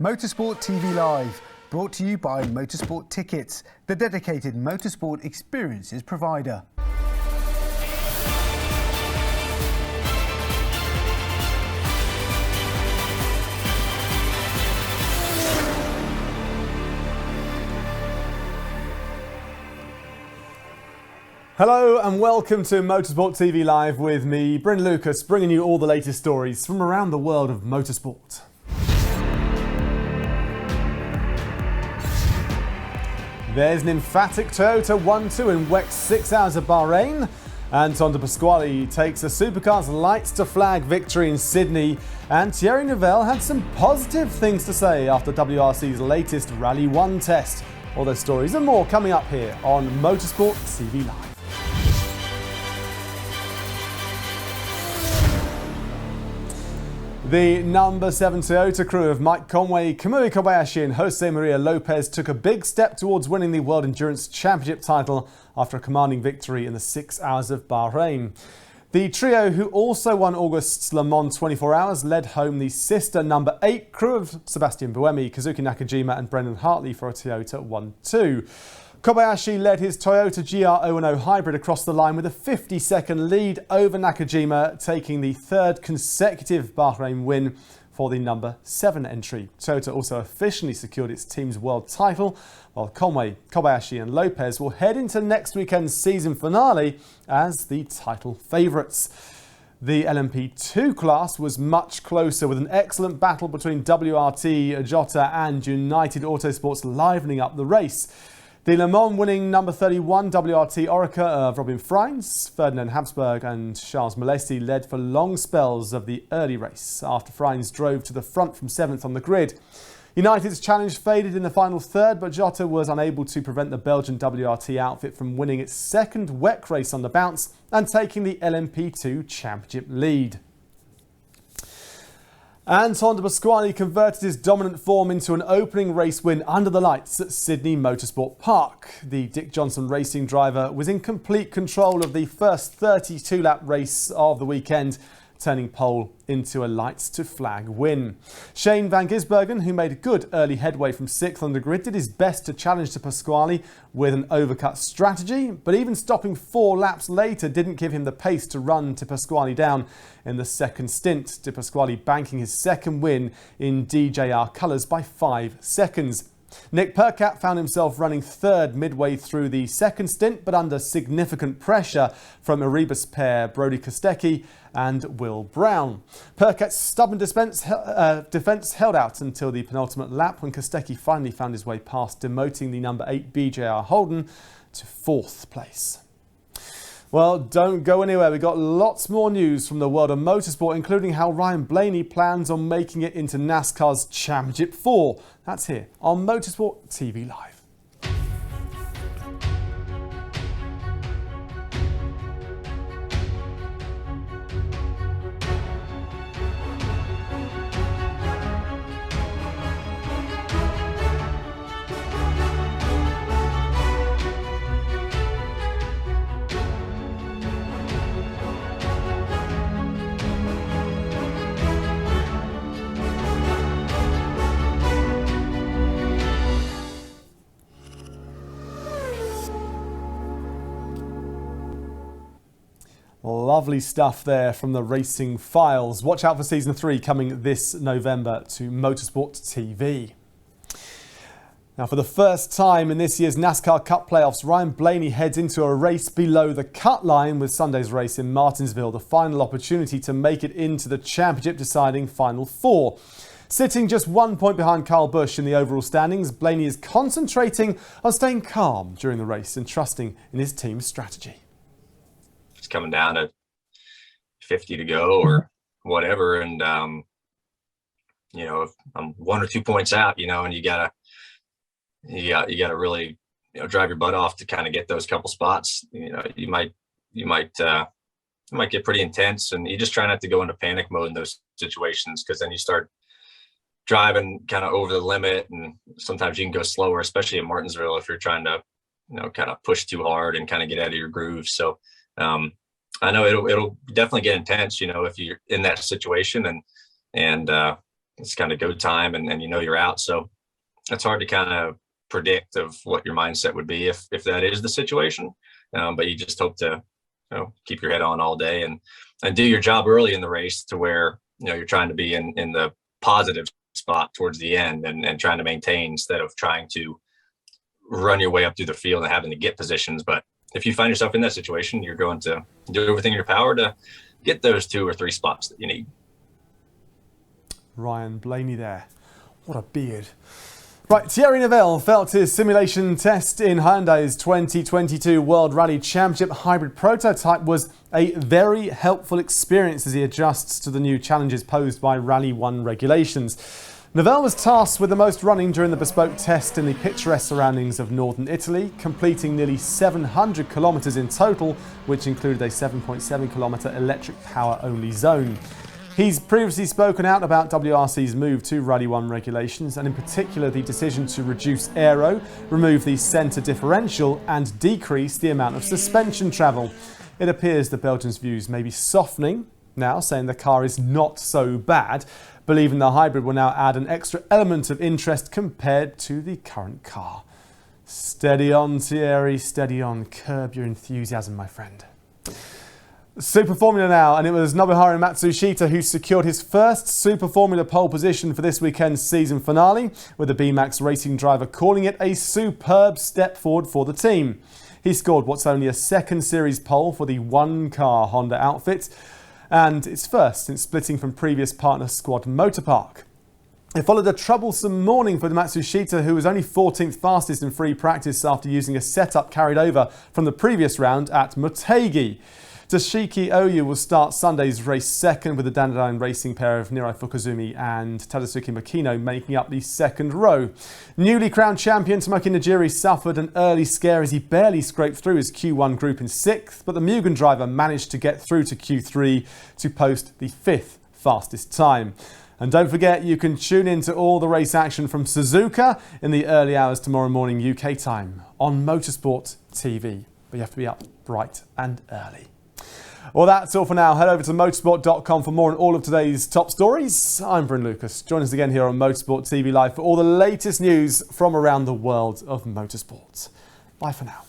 Motorsport TV Live, brought to you by Motorsport Tickets, the dedicated motorsport experiences provider. Hello and welcome to Motorsport TV Live with me, Bryn Lucas, bringing you all the latest stories from around the world of motorsport. There's an emphatic Toyota 1-2 in WEC's 6 hours of Bahrain. And Pasquale takes a Supercar's lights to flag victory in Sydney. And Thierry Neuville had some positive things to say after WRC's latest Rally 1 test. All those stories and more coming up here on Motorsport TV Live. The No.7 Toyota crew of Mike Conway, Kamui Kobayashi and Jose Maria Lopez took a big step towards winning the World Endurance Championship title after a commanding victory in the 6 hours of Bahrain. The trio, who also won August's Le Mans 24 Hours, led home the sister No.8 crew of Sebastian Buemi, Kazuki Nakajima and Brendan Hartley for a Toyota 1-2. Kobayashi led his Toyota GR0 hybrid across the line with a 50-second lead over Nakajima, taking the third consecutive Bahrain win for the No.7 entry. Toyota also officially secured its team's world title, while Conway, Kobayashi and Lopez will head into next weekend's season finale as the title favourites. The LMP2 class was much closer, with an excellent battle between WRT, Jota and United Autosports livening up the race. The Le Mans winning No.31 WRT Orica of Robin Freins, Ferdinand Habsburg and Charles Malesi led for long spells of the early race after Freins drove to the front from 7th on the grid. United's challenge faded in the final third, but Jota was unable to prevent the Belgian WRT outfit from winning its second WEC race on the bounce and taking the LMP2 championship lead. And Pasquale converted his dominant form into an opening race win under the lights at Sydney Motorsport Park. The Dick Johnson Racing driver was in complete control of the first 32-lap race of the weekend, turning pole into a lights to flag win. Shane van Gisbergen, who made good early headway from 6th on the grid, did his best to challenge Pasquale with an overcut strategy, but even stopping 4 laps later didn't give him the pace to run Pasquale down in the second stint, Pasquale banking his second win in DJR colours by 5 seconds. Nick Percat found himself running third midway through the second stint, but under significant pressure from Erebus pair Brody Kostecki and Will Brown. Percat's stubborn defence held out until the penultimate lap, when Kostecki finally found his way past, demoting the No.8 BJR Holden to 4th place. Well, don't go anywhere. We've got lots more news from the world of motorsport, including how Ryan Blaney plans on making it into NASCAR's Championship 4. That's here on Motorsport TV Live. Lovely stuff there from the Racing Files. Watch out for Season 3 coming this November to Motorsport TV. Now, for the first time in this year's NASCAR Cup playoffs, Ryan Blaney heads into a race below the cut line with Sunday's race in Martinsville, the final opportunity to make it into the championship deciding Final 4. Sitting just 1 point behind Kyle Busch in the overall standings, Blaney is concentrating on staying calm during the race and trusting in his team's strategy. It's coming down to 50 to go or whatever, and if I'm 1 or 2 points out, and you gotta really drive your butt off to kind of get those couple spots. You might get pretty intense, and you just try not to go into panic mode in those situations, because then you start driving kind of over the limit, and sometimes you can go slower, especially in Martinsville, if you're trying to kind of push too hard and kind of get out of your groove. So I know it'll definitely get intense, if you're in that situation, and it's kind of go time, and you know you're out. So it's hard to kind of predict of what your mindset would be if that is the situation. But you just hope to, keep your head on all day and do your job early in the race to where, you're trying to be in the positive spot towards the end and trying to maintain instead of trying to run your way up through the field and having to get positions. But if you find yourself in that situation, you're going to do everything in your power to get those 2 or 3 spots that you need. Ryan Blaney there. What a beard. Right, Thierry Neuville felt his simulation test in Hyundai's 2022 World Rally Championship hybrid prototype was a very helpful experience as he adjusts to the new challenges posed by Rally 1 regulations. Neuville was tasked with the most running during the bespoke test in the picturesque surroundings of northern Italy, completing nearly 700 kilometres in total, which included a 7.7 kilometre electric power-only zone. He's previously spoken out about WRC's move to Rally 1 regulations, and in particular the decision to reduce aero, remove the centre differential and decrease the amount of suspension travel. It appears the Belgians' views may be softening now, saying the car is not so bad, believing the hybrid will now add an extra element of interest compared to the current car. Steady on, Thierry, steady on. Curb your enthusiasm, my friend. Super Formula now, and it was Nobuharu Matsushita who secured his first Super Formula pole position for this weekend's season finale, with the BMAX racing driver calling it a superb step forward for the team. He scored what's only a second series pole for the one-car Honda outfit, and it's first since splitting from previous partner Squad Motorpark. It followed a troublesome morning for Matsushita, who was only 14th fastest in free practice after using a setup carried over from the previous round at Motegi. Toshiki Oyu will start Sunday's race second, with the Dandelion Racing pair of Nirai Fukuzumi and Tadasuke Makino making up the second row. Newly crowned champion Tomoki Najiri suffered an early scare as he barely scraped through his Q1 group in 6th, but the Mugen driver managed to get through to Q3 to post the 5th fastest time. And don't forget, you can tune in to all the race action from Suzuka in the early hours tomorrow morning UK time on Motorsport TV. But you have to be up bright and early. Well, that's all for now. Head over to motorsport.com for more on all of today's top stories. I'm Bryn Lucas. Join us again here on Motorsport TV Live for all the latest news from around the world of motorsport. Bye for now.